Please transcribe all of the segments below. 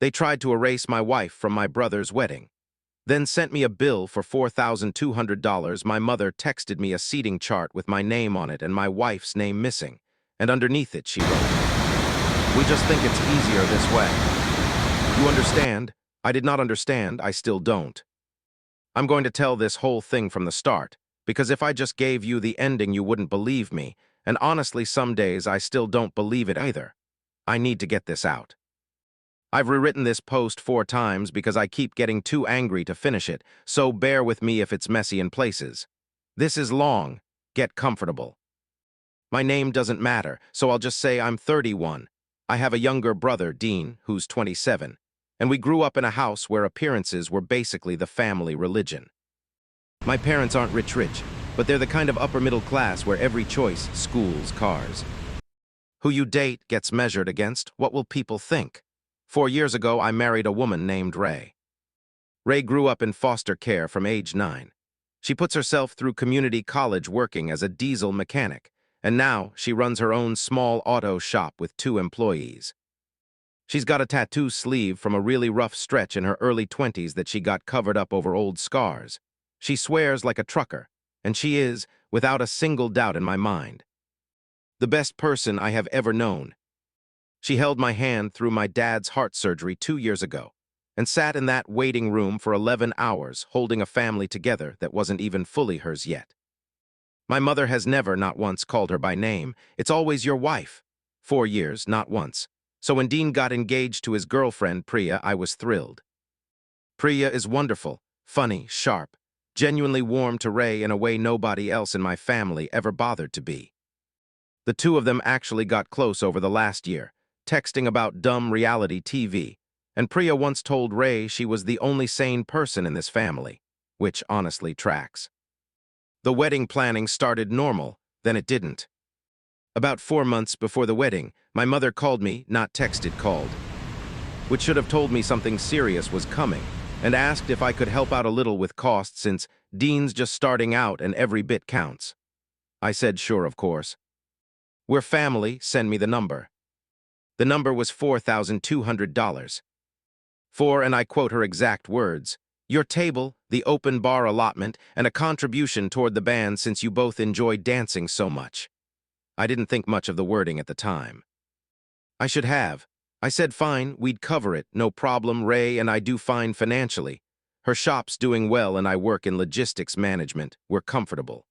They tried to erase my wife from my brother's wedding, then sent me a bill for $4,200. My mother texted me a seating chart with my name on it and my wife's name missing, and underneath it she wrote, "We just think it's easier this way." You understand? I did not understand, I still don't. I'm going to tell this whole thing from the start, because if I just gave you the ending you wouldn't believe me, and honestly some days I still don't believe it either. I need to get this out. I've rewritten this post 4 times because I keep getting too angry to finish it, so bear with me if it's messy in places. This is long. Get comfortable. My name doesn't matter, so I'll just say I'm 31. I have a younger brother, Dean, who's 27, and we grew up in a house where appearances were basically the family religion. My parents aren't rich, but they're the kind of upper middle class where every choice, schools, cars. Who you date gets measured against what will people think. 4 years ago, I married a woman named Ray. Ray grew up in foster care from age 9. She puts herself through community college working as a diesel mechanic, and now she runs her own small auto shop with 2 employees. She's got a tattoo sleeve from a really rough stretch in her early 20s that she got covered up over old scars. She swears like a trucker, and she is, without a single doubt in my mind, the best person I have ever known. She held my hand through my dad's heart surgery 2 years ago, and sat in that waiting room for 11 hours holding a family together that wasn't even fully hers yet. My mother has never, not once, called her by name. It's always your wife. 4 years, not once. So when Dean got engaged to his girlfriend, Priya, I was thrilled. Priya is wonderful, funny, sharp, genuinely warm to Ray in a way nobody else in my family ever bothered to be. The 2 of them actually got close over the last year, texting about dumb reality TV, and Priya once told Ray she was the only sane person in this family, which honestly tracks. The wedding planning started normal, then it didn't. About 4 months before the wedding, my mother called me, not texted, called, which should have told me something serious was coming, and asked if I could help out a little with costs since Dean's just starting out and every bit counts. I said sure, of course. "We're family, send me the number." The number was $4,200. For, and I quote her exact words, "Your table, the open bar allotment, and a contribution toward the band since you both enjoy dancing so much." I didn't think much of the wording at the time. I should have. I said fine, we'd cover it, no problem, Ray and I do fine financially. Her shop's doing well and I work in logistics management. We're comfortable.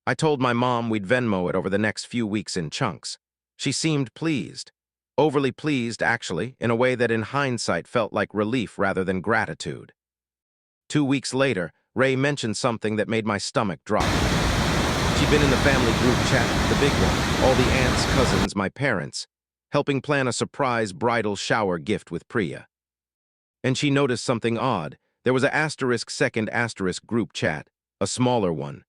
I told my mom we'd Venmo it over the next few weeks in chunks. She seemed pleased. Overly pleased, actually, in a way that in hindsight felt like relief rather than gratitude. 2 weeks later, Ray mentioned something that made my stomach drop. She'd been in the family group chat, the big one, all the aunts, cousins, my parents, helping plan a surprise bridal shower gift with Priya. And she noticed something odd. There was a *2 group chat, a smaller one.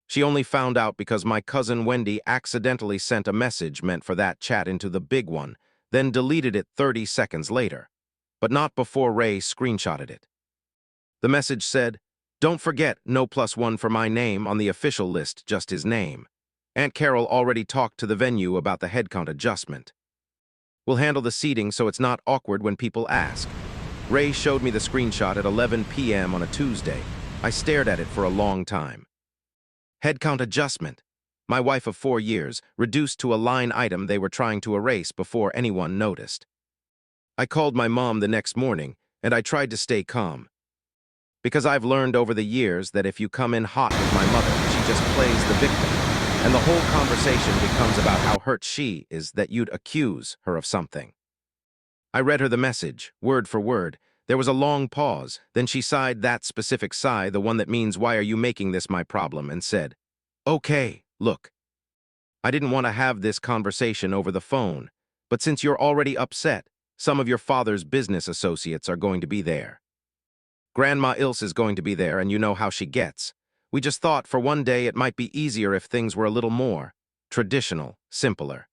She only found out because my cousin Wendy accidentally sent a message meant for that chat into the big one, then deleted it 30 seconds later, but not before Ray screenshotted it. The message said, "Don't forget, no +1 for my name on the official list, just his name. Aunt Carol already talked to the venue about the headcount adjustment. We'll handle the seating so it's not awkward when people ask." Ray showed me the screenshot at 11 p.m. on a Tuesday. I stared at it for a long time. Headcount adjustment. My wife of 4 years, reduced to a line item they were trying to erase before anyone noticed. I called my mom the next morning, and I tried to stay calm. Because I've learned over the years that if you come in hot with my mother, she just plays the victim, and the whole conversation becomes about how hurt she is that you'd accuse her of something. I read her the message, word for word. There was a long pause, then she sighed that specific sigh, the one that means "why are you making this my problem," and said, "Okay, look. I didn't want to have this conversation over the phone, but since you're already upset, some of your father's business associates are going to be there. Grandma Ilse is going to be there, and you know how she gets. We just thought for one day it might be easier if things were a little more traditional, simpler.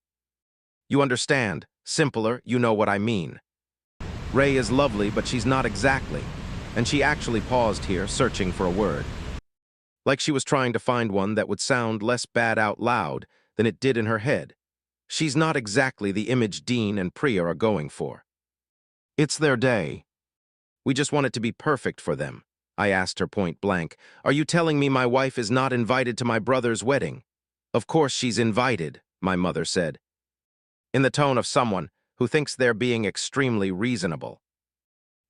You understand, simpler, you know what I mean. Ray is lovely, but she's not exactly." And she actually paused here, searching for a word. Like she was trying to find one that would sound less bad out loud than it did in her head. She's not exactly the image Dean and Priya are going for. It's their day. We just want it to be perfect for them. I asked her point blank, "Are you telling me my wife is not invited to my brother's wedding?" "Of course she's invited," my mother said, in the tone of someone who thinks they're being extremely reasonable.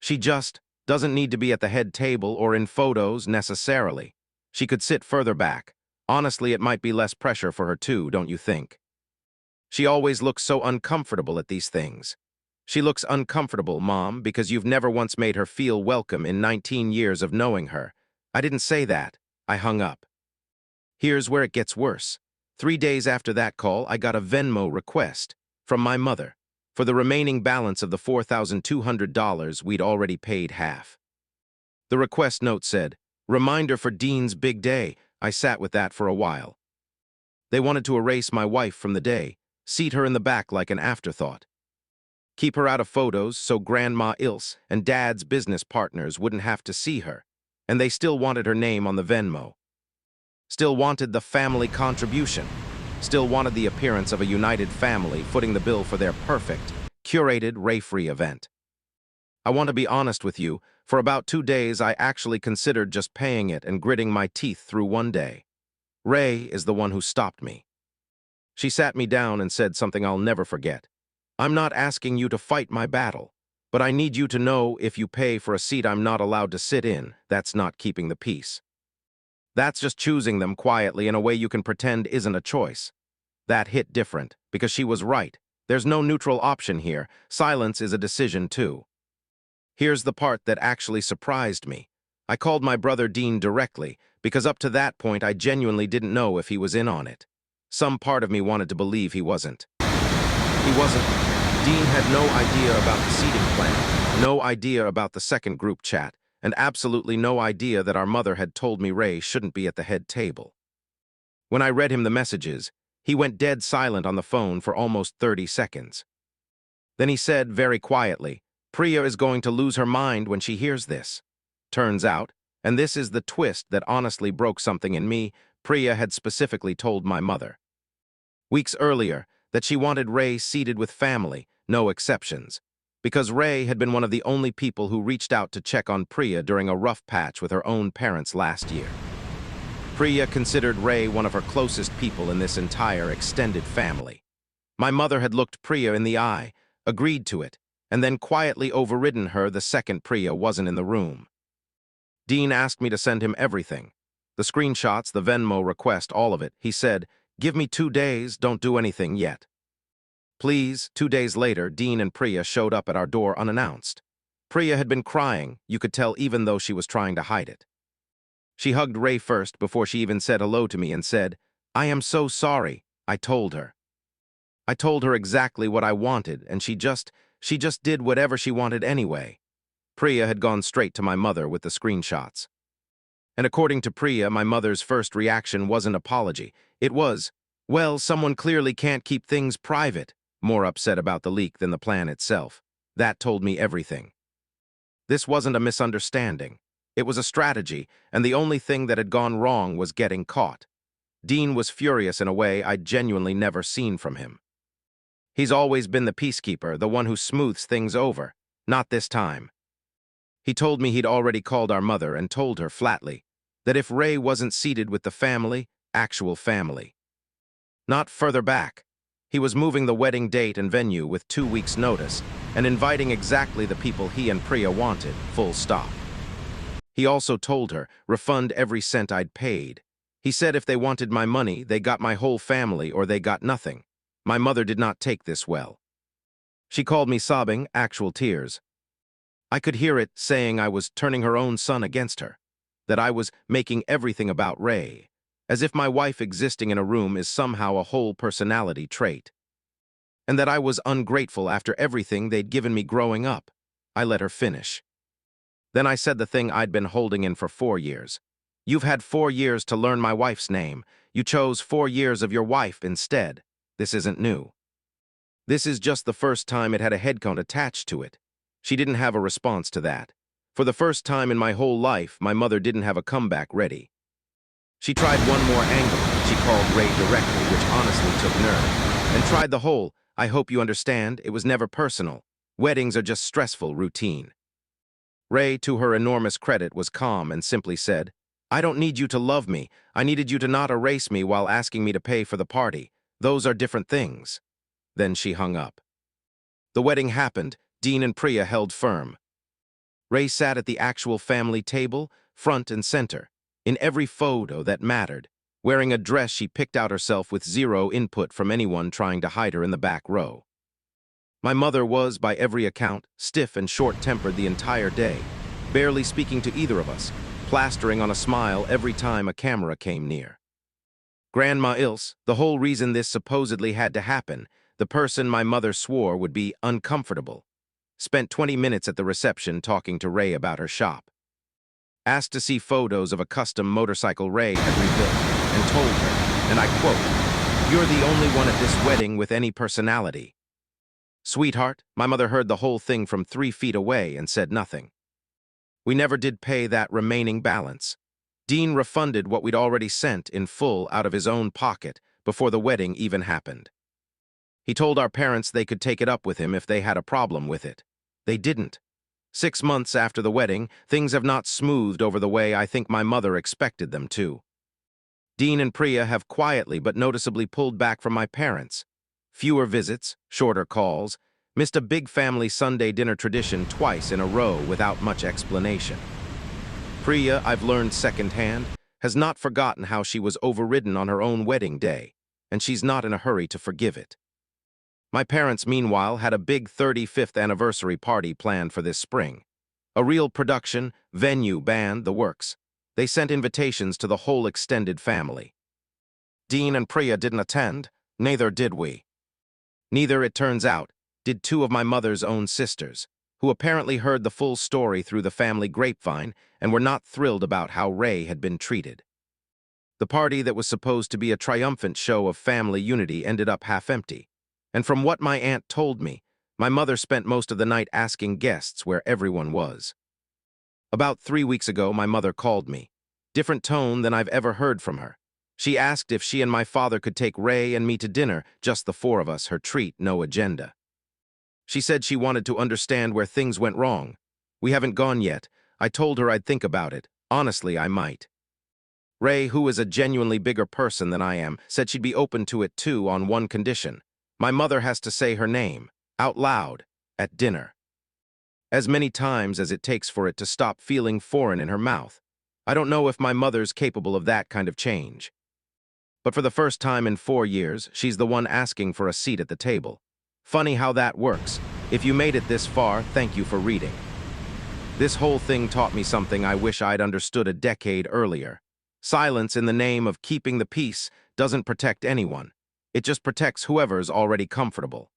"She just doesn't need to be at the head table or in photos necessarily. She could sit further back. Honestly, it might be less pressure for her too, don't you think? She always looks so uncomfortable at these things." "She looks uncomfortable, Mom, because you've never once made her feel welcome in 19 years of knowing her." "I didn't say that." I hung up. Here's where it gets worse. 3 days after that call, I got a Venmo request from my mother for the remaining balance of the $4,200 we'd already paid half. The request note said, "Reminder for Dean's big day." I sat with that for a while. They wanted to erase my wife from the day, seat her in the back like an afterthought. Keep her out of photos so Grandma Ilse and Dad's business partners wouldn't have to see her. And they still wanted her name on the Venmo. Still wanted the family contribution. Still wanted the appearance of a united family footing the bill for their perfect, curated, Ray-free event. I want to be honest with you, for about 2 days I actually considered just paying it and gritting my teeth through one day. Ray is the one who stopped me. She sat me down and said something I'll never forget. "I'm not asking you to fight my battle, but I need you to know if you pay for a seat I'm not allowed to sit in, that's not keeping the peace. That's just choosing them quietly in a way you can pretend isn't a choice." That hit different, because she was right. There's no neutral option here. Silence is a decision, too. Here's the part that actually surprised me. I called my brother Dean directly, because up to that point I genuinely didn't know if he was in on it. Some part of me wanted to believe he wasn't. He wasn't. Dean had no idea about the seating plan, no idea about the second group chat, and absolutely no idea that our mother had told me Ray shouldn't be at the head table. When I read him the messages, he went dead silent on the phone for almost 30 seconds. Then he said very quietly, "Priya is going to lose her mind when she hears this." Turns out, and this is the twist that honestly broke something in me, Priya had specifically told my mother weeks earlier that she wanted Ray seated with family, no exceptions, because Ray had been one of the only people who reached out to check on Priya during a rough patch with her own parents last year. Priya considered Ray one of her closest people in this entire extended family. My mother had looked Priya in the eye, agreed to it, and then quietly overridden her the second Priya wasn't in the room. Dean asked me to send him everything. The screenshots, the Venmo request, all of it. He said, "Give me 2 days, don't do anything yet." Please. 2 days later, Dean and Priya showed up at our door unannounced. Priya had been crying, you could tell, even though she was trying to hide it. She hugged Ray first before she even said hello to me and said, "I am so sorry," I told her. I told her exactly what I wanted, and she just did whatever she wanted anyway. Priya had gone straight to my mother with the screenshots. And according to Priya, my mother's first reaction wasn't apology. It was, "Well, someone clearly can't keep things private," more upset about the leak than the plan itself. That told me everything. This wasn't a misunderstanding. It was a strategy, and the only thing that had gone wrong was getting caught. Dean was furious in a way I'd genuinely never seen from him. He's always been the peacekeeper, the one who smooths things over. Not this time. He told me he'd already called our mother and told her flatly that if Ray wasn't seated with the family, actual family, not further back, he was moving the wedding date and venue with 2 weeks' notice and inviting exactly the people he and Priya wanted, full stop. He also told her, refund every cent I'd paid. He said if they wanted my money, they got my whole family or they got nothing. My mother did not take this well. She called me sobbing, actual tears. I could hear it, saying I was turning her own son against her, that I was making everything about Ray, as if my wife existing in a room is somehow a whole personality trait, and that I was ungrateful after everything they'd given me growing up. I let her finish. Then I said the thing I'd been holding in for 4 years. "You've had 4 years to learn my wife's name. You chose 4 years of your wife instead. This isn't new. This is just the first time it had a headcount attached to it." She didn't have a response to that. For the first time in my whole life, my mother didn't have a comeback ready. She tried one more angle. She called Ray directly, which honestly took nerve, and tried the whole, "I hope you understand, it was never personal." Weddings are just stressful routine. Ray, to her enormous credit, was calm and simply said, "I don't need you to love me. I needed you to not erase me while asking me to pay for the party. Those are different things." Then she hung up. The wedding happened. Dean and Priya held firm. Ray sat at the actual family table, front and center, in every photo that mattered, wearing a dress she picked out herself with zero input from anyone trying to hide her in the back row. My mother was, by every account, stiff and short-tempered the entire day, barely speaking to either of us, plastering on a smile every time a camera came near. Grandma Ilse, the whole reason this supposedly had to happen, the person my mother swore would be uncomfortable, spent 20 minutes at the reception talking to Ray about her shop. Asked to see photos of a custom motorcycle Ray had rebuilt, and told her, and I quote, "You're the only one at this wedding with any personality." "Sweetheart," my mother heard the whole thing from 3 feet away and said nothing. We never did pay that remaining balance. Dean refunded what we'd already sent in full out of his own pocket before the wedding even happened. He told our parents they could take it up with him if they had a problem with it. They didn't. 6 months after the wedding, things have not smoothed over the way I think my mother expected them to. Dean and Priya have quietly but noticeably pulled back from my parents. Fewer visits, shorter calls, missed a big family Sunday dinner tradition twice in a row without much explanation. Priya, I've learned secondhand, has not forgotten how she was overridden on her own wedding day, and she's not in a hurry to forgive it. My parents, meanwhile, had a big 35th anniversary party planned for this spring. A real production, venue, band, the works. They sent invitations to the whole extended family. Dean and Priya didn't attend, neither did we. Neither, it turns out, did 2 of my mother's own sisters, who apparently heard the full story through the family grapevine and were not thrilled about how Ray had been treated. The party that was supposed to be a triumphant show of family unity ended up half empty, and from what my aunt told me, my mother spent most of the night asking guests where everyone was. About 3 weeks ago, my mother called me. Different tone than I've ever heard from her. She asked if she and my father could take Ray and me to dinner, just the 4 of us, her treat, no agenda. She said she wanted to understand where things went wrong. We haven't gone yet. I told her I'd think about it. Honestly, I might. Ray, who is a genuinely bigger person than I am, said she'd be open to it too on one condition. My mother has to say her name, out loud, at dinner. As many times as it takes for it to stop feeling foreign in her mouth. I don't know if my mother's capable of that kind of change. But for the first time in 4 years, she's the one asking for a seat at the table. Funny how that works. If you made it this far, thank you for reading. This whole thing taught me something I wish I'd understood a decade earlier. Silence in the name of keeping the peace doesn't protect anyone. It just protects whoever's already comfortable.